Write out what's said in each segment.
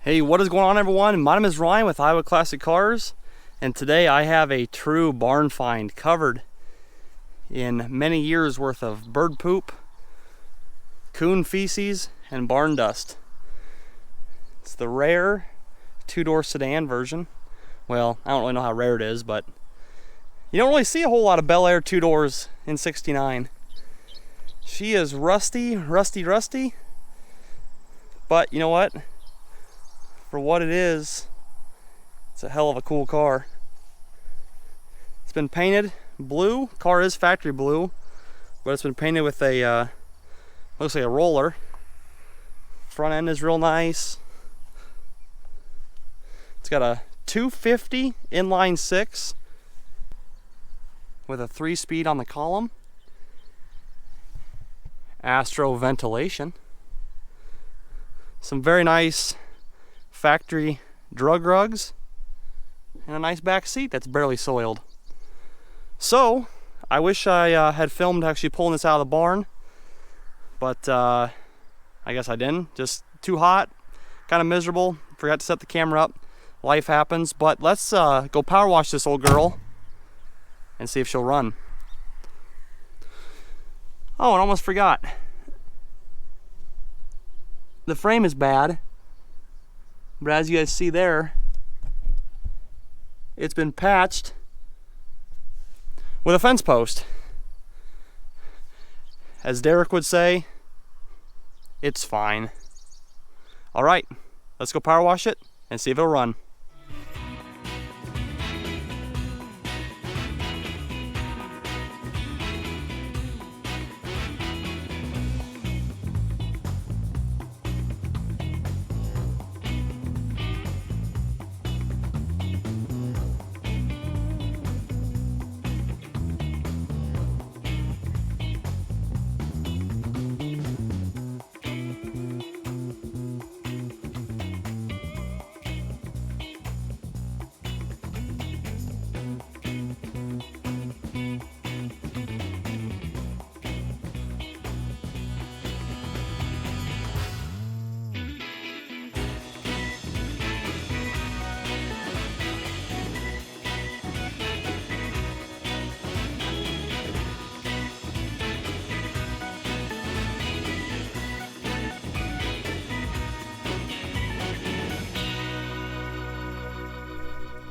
Hey, what is going on, everyone? My name is Ryan with Iowa Classic Cars, and today I have a true barn find covered in many years worth of bird poop, coon feces, and barn dust. It's the rare two-door sedan version. Well, I don't really know how rare it is, but you don't really see a whole lot of Belair two-doors in '69. She is rusty, but you know what? For what it is, it's a hell of a cool car. It's been painted blue. Car is factory blue, but it's been painted with a looks like a roller. Front end is real nice. It's got a 250 inline 6 with a 3-speed on the column. Astro ventilation. Some very nice factory drug rugs, and a nice back seat that's barely soiled. So I wish I had filmed actually pulling this out of the barn, but I guess I didn't. Just too hot, kind of miserable, forgot to set the camera up. Life happens. But let's go power wash this old girl and see if she'll run. Oh, and almost forgot, the frame is bad. But as you guys see there, it's been patched with a fence post. As Derek would say, it's fine. All right, let's go power wash it and see if it'll run.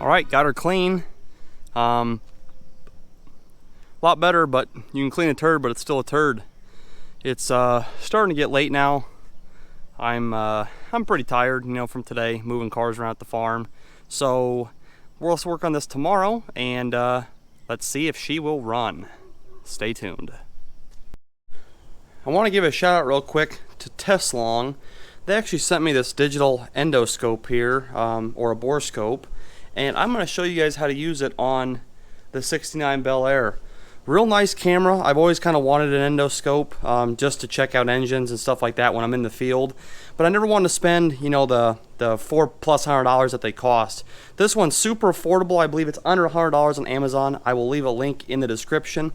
All right, got her clean. A lot better, but you can clean a turd, but it's still a turd. It's starting to get late now. I'm pretty tired, from today, moving cars around at the farm. So we'll work on this tomorrow, and let's see if she will run. Stay tuned. I want to give a shout out real quick to Teslong. They actually sent me this digital endoscope here, or a Borescope. And I'm going to show you guys how to use it on the '69 Belair. Real nice camera. I've always kind of wanted an endoscope just to check out engines and stuff like that when I'm in the field. But I never wanted to spend, the $400+ that they cost. This one's super affordable. I believe it's under $100 on Amazon. I will leave a link in the description.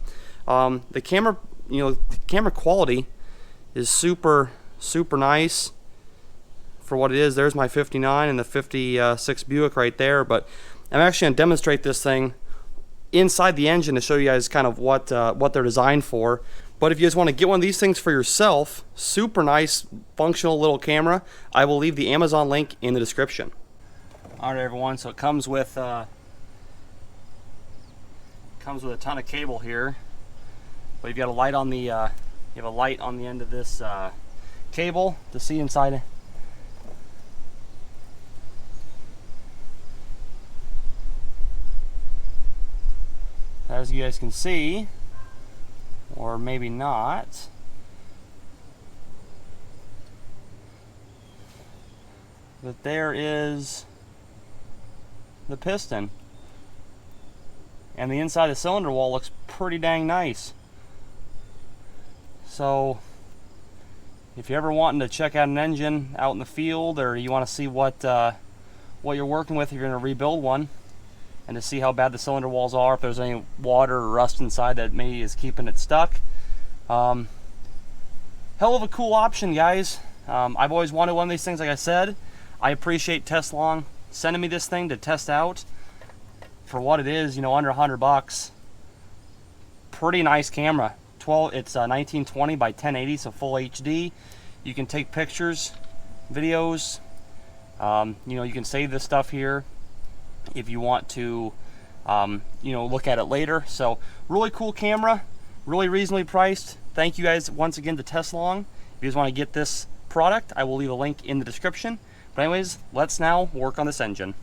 The camera, the camera quality is super nice. For what it is. There's my 59 and the 56 Buick right there, but I'm actually going to demonstrate this thing inside the engine to show you guys kind of what they're designed for. But if you guys want to get one of these things for yourself, super nice functional little camera, I will leave the Amazon link in the description. All right, everyone, so it comes with a ton of cable here, but you've got a light on the you have a light on the end of this cable to see inside. As you guys can see, or maybe not, that there is the piston, and the inside of the cylinder wall looks pretty dang nice. So if you're ever wanting to check out an engine out in the field, or you want to see what you're working with if you're going to rebuild one, and to see how bad the cylinder walls are, if there's any water or rust inside that maybe is keeping it stuck. Hell of a cool option, guys. I've always wanted one of these things, like I said. I appreciate Test Long sending me this thing to test out for what it is, you know, under $100. Pretty nice camera. It's 1920 by 1080, so full HD. You can take pictures, videos. You know, you can save this stuff here if you want to, you know, look at it later. So really cool camera, really reasonably priced. Thank you guys once again to Test Long. If you guys want to get this product, I will leave a link in the description. But anyways, let's now work on this engine.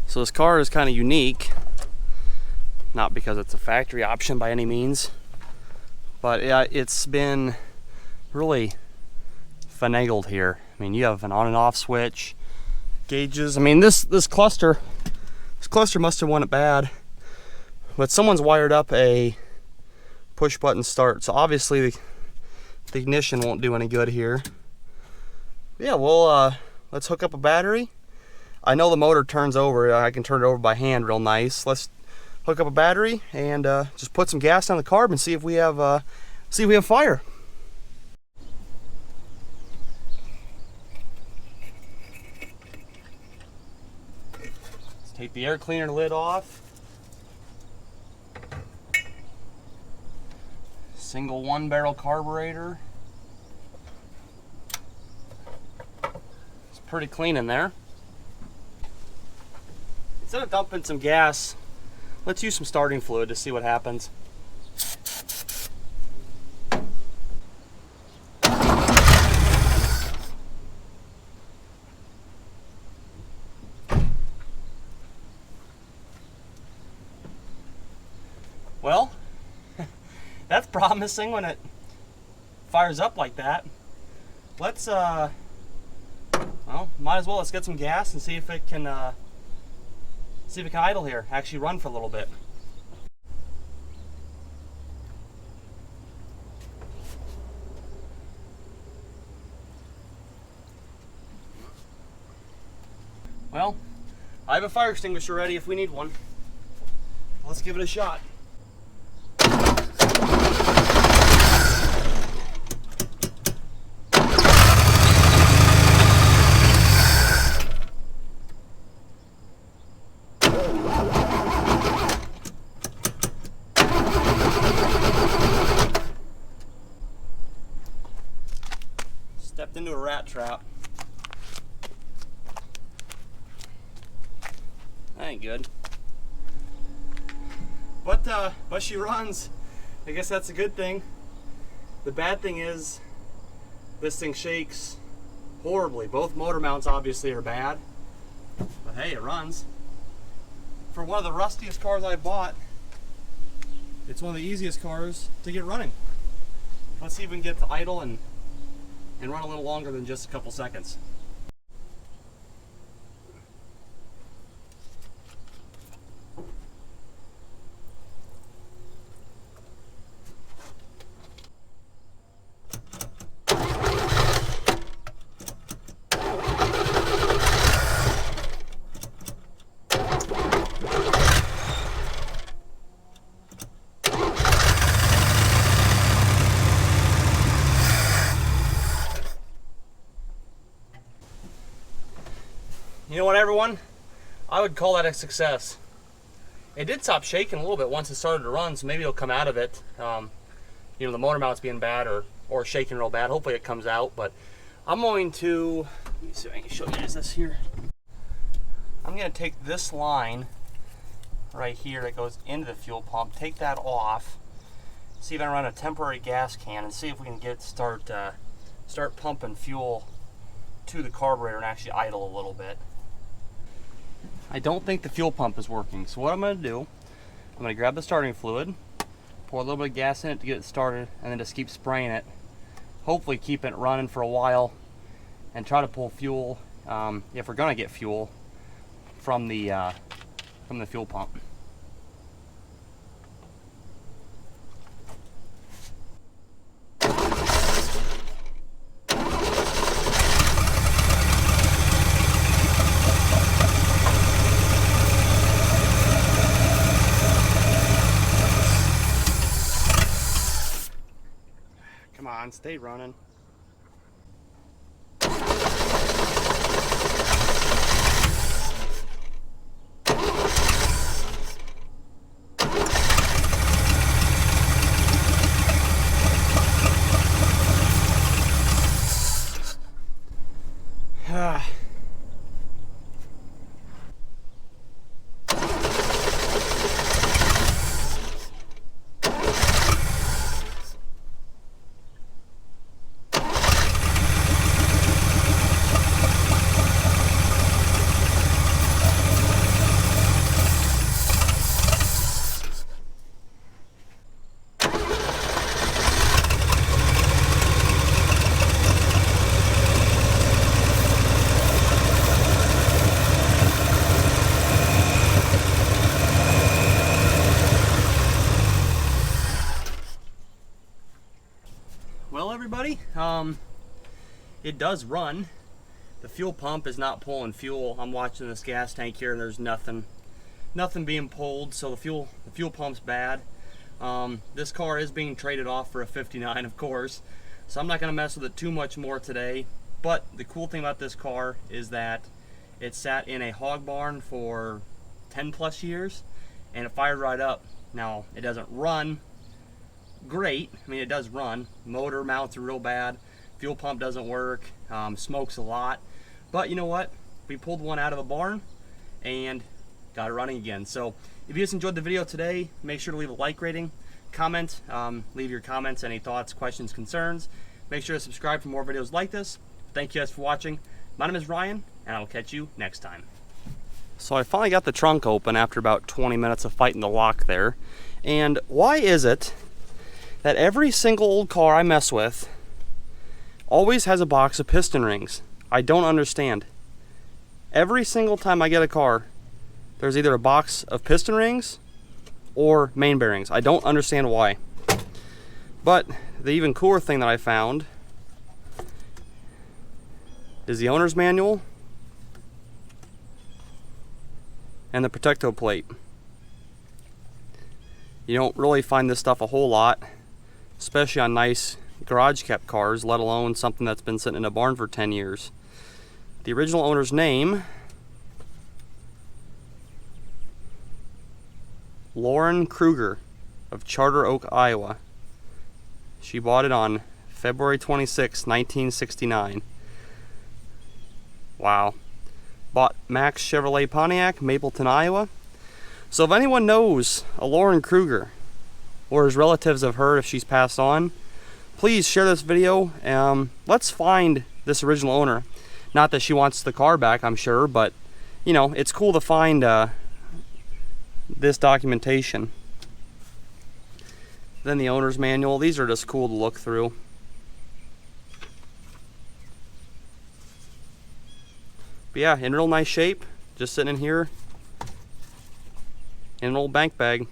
So this car is kind of unique, not because it's a factory option by any means, but it's been really finagled here. I mean, you have an on and off switch, gauges. I mean, this cluster must have won it bad, but someone's wired up a push button start. So obviously the ignition won't do any good here. Yeah, well, let's hook up a battery. I know the motor turns over. I can turn it over by hand real nice. Let's hook up a battery and just put some gas on the carb and see if we have fire. Let's take the air cleaner lid off. Single 1-barrel carburetor. It's pretty clean in there. Instead of dumping some gas, let's use some starting fluid to see what happens. Well, that's promising when it fires up like that. Let's, well, might as well, let's get some gas and see if it can idle here, actually run for a little bit. Well, I have a fire extinguisher ready if we need one. Let's give it a shot. Stepped into a rat trap. That ain't good. But she runs. I guess that's a good thing. The bad thing is this thing shakes horribly. Both motor mounts obviously are bad. But hey, it runs. For one of the rustiest cars I bought, it's one of the easiest cars to get running. Let's see if we can get to idle and run a little longer than just a couple seconds. You know what, everyone? I would call that a success. It did stop shaking a little bit once it started to run, so maybe it'll come out of it. You know, the motor mount's being bad or shaking real bad. Hopefully it comes out, but I'm going to, let me see if I can show you guys this here. I'm going to take this line right here that goes into the fuel pump, take that off, see if I can run a temporary gas can and see if we can get start pumping fuel to the carburetor and actually idle a little bit. I don't think the fuel pump is working, so what I'm going to do, I'm going to grab the starting fluid, pour a little bit of gas in it to get it started, and then just keep spraying it. Hopefully keep it running for a while and try to pull fuel, if we're going to get fuel, from the fuel pump. Come on, stay running. Well, everybody, it does run. The fuel pump is not pulling fuel. I'm watching this gas tank here and there's nothing being pulled, so the fuel pump's bad. This car is being traded off for a 59, of course, so I'm not going to mess with it too much more today. But the cool thing about this car is that it sat in a hog barn for 10 plus years and it fired right up. Now, it doesn't run great. I mean, it does run. Motor mounts are real bad. Fuel pump doesn't work. Smokes a lot. But you know what? We pulled one out of a barn and got it running again. So if you just enjoyed the video today, make sure to leave a like rating, comment, leave your comments, any thoughts, questions, concerns. Make sure to subscribe for more videos like this. Thank you guys for watching. My name is Ryan, and I will catch you next time. So I finally got the trunk open after about 20 minutes of fighting the lock there. And why is it that every single old car I mess with always has a box of piston rings? I don't understand. Every single time I get a car, there's either a box of piston rings or main bearings. I don't understand why. But the even cooler thing that I found is the owner's manual and the Protecto plate. You don't really find this stuff a whole lot, especially on nice garage kept cars, let alone something that's been sitting in a barn for 10 years. The original owner's name, Lauren Kruger of Charter Oak, Iowa. She bought it on February 26, 1969. Wow. Bought Max Chevrolet Pontiac, Mapleton, Iowa. So if anyone knows a Lauren Kruger, or is relatives of her if she's passed on, please share this video. Let's find this original owner. Not that she wants the car back, I'm sure, but you know, it's cool to find this documentation. Then the owner's manual. These are just cool to look through. But yeah, in real nice shape, just sitting in here in an old bank bag.